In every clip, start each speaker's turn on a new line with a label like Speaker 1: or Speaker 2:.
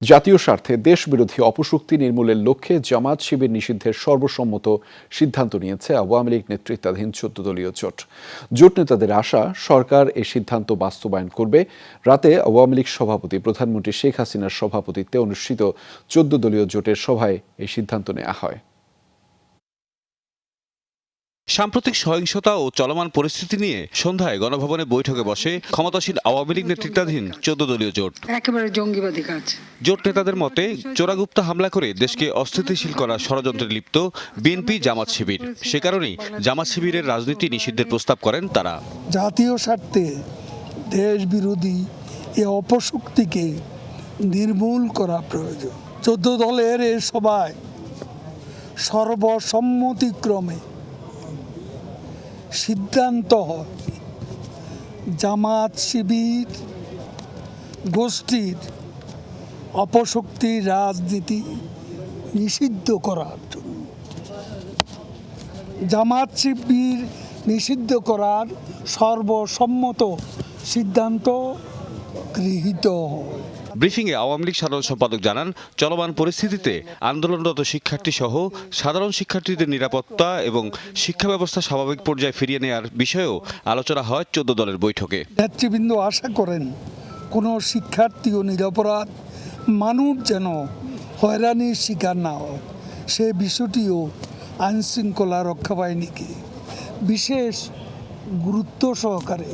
Speaker 1: জাতীয় স্বার্থে দেশবিরোধী অপশক্তি নির্মূলের লক্ষ্যে জামাত শিবির নিষিদ্ধের সর্বসম্মত সিদ্ধান্ত নিয়েছে আওয়ামী লীগ নেতৃত্বাধীন ১৪ দলীয় জোট। জোট নেতাদের আশা, সরকার এই সিদ্ধান্ত বাস্তবায়ন করবে। রাতে আওয়ামী লীগ সভাপতি প্রধানমন্ত্রী শেখ হাসিনার সভাপতিত্বে অনুষ্ঠিত ১৪ দলীয় জোটের সভায় এই সিদ্ধান্ত নেওয়া হয়।
Speaker 2: সাম্প্রতিক সহিংসতা ও চলমান পরিস্থিতি নিয়ে সন্ধ্যায় গণভবনে বৈঠকে বসে ক্ষমতাসীন আওয়ামী লীগ নেতৃত্বাধীন ১৪ দলীয় জোট।
Speaker 3: একেবারে জঙ্গিবাদী কাজ।
Speaker 2: জোট নেতাদের মতে, চোরাগুপ্তা হামলা করে দেশকে অস্থিতিশীল করার ষড়যন্ত্রে লিপ্ত বিএনপি, জামাত শিবির। সে কারণেই জামাত শিবিরের রাজনীতি নিষিদ্ধের প্রস্তাব করেন তারা।
Speaker 4: জাতীয় স্বার্থে দেশ বিরোধী এ অপশক্তিকে নির্মূল করা প্রয়োজন। ১৪ দলের এ সভায় সর্বসম্মতিক্রমে সিদ্ধান্ত হয় জামাত শিবির গোষ্ঠীর অপশক্তির রাজনীতি নিষিদ্ধ করার জন্য। জামাত শিবির নিষিদ্ধ করার সর্বসম্মত সিদ্ধান্ত গৃহীত হয়।
Speaker 2: ব্রিফিংয়ে আওয়ামী লীগ সাধারণ সম্পাদক জানান, চলমান পরিস্থিতিতে আন্দোলনরত শিক্ষার্থী সহ সাধারণ শিক্ষার্থীদের নিরাপত্তা এবং শিক্ষা ব্যবস্থা স্বাভাবিক পর্যায়ে ফিরিয়ে নেওয়ার বিষয়েও আলোচনা হয় ১৪ দলের বৈঠকে।
Speaker 4: নেতৃবৃন্দ আশা করেন কোনো শিক্ষার্থী ও নিরপরাধ মানুষ যেন হয়রানির শিকার না হয়, সে বিষয়টিও আইনশৃঙ্খলা রক্ষা বাহিনীকে বিশেষ গুরুত্ব সহকারে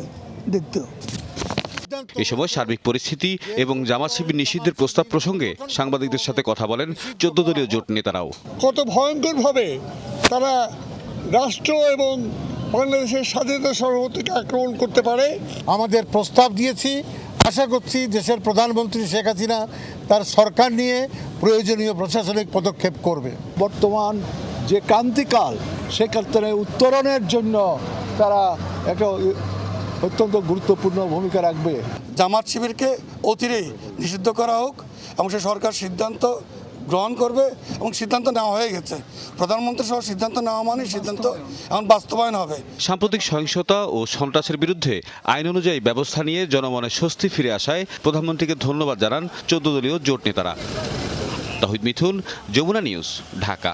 Speaker 4: দেখতে হবে।
Speaker 2: এ সময় সার্বিক পরিস্থিতি এবং জামাত শিবির নিষিদ্ধের প্রস্তাব প্রসঙ্গে সাংবাদিকদের সাথে কথা বলেন ১৪ দলীয় জোট নেতারাও।
Speaker 5: কত ভয়ঙ্করভাবে তারা রাষ্ট্র এবং বাংলাদেশের স্বাধীনতা সার্বভৌমত্বকে আক্রমণ করতে পারে।
Speaker 6: আমাদের প্রস্তাব দিয়েছি, আশা করছি দেশের প্রধানমন্ত্রী শেখ হাসিনা তার সরকার নিয়ে প্রয়োজনীয় প্রশাসনিক পদক্ষেপ করবে।
Speaker 7: বর্তমান যে ক্রান্তিকাল, সেক্ষেত্রে উত্তরণের জন্য তারা একটা অত্যন্ত গুরুত্বপূর্ণ ভূমিকা রাখবে।
Speaker 8: জামাত শিবিরকে অচিরেই নিষিদ্ধ করা হোক এবং সে সরকার সিদ্ধান্ত গ্রহণ করবে এবং সিদ্ধান্ত নেওয়া হয়ে গেছে। প্রধানমন্ত্রী সহ সিদ্ধান্ত নেওয়া মানে সিদ্ধান্ত এখন বাস্তবায়ন হবে।
Speaker 2: সাম্প্রতিক সহিংসতা ও সন্ত্রাসের বিরুদ্ধে আইন অনুযায়ী ব্যবস্থা নিয়ে জনমনে স্বস্তি ফিরে আসায় প্রধানমন্ত্রীকে ধন্যবাদ জানান ১৪ দলীয় জোট নেতারা। তৌহিদ মিথুন, যমুনা নিউজ, ঢাকা।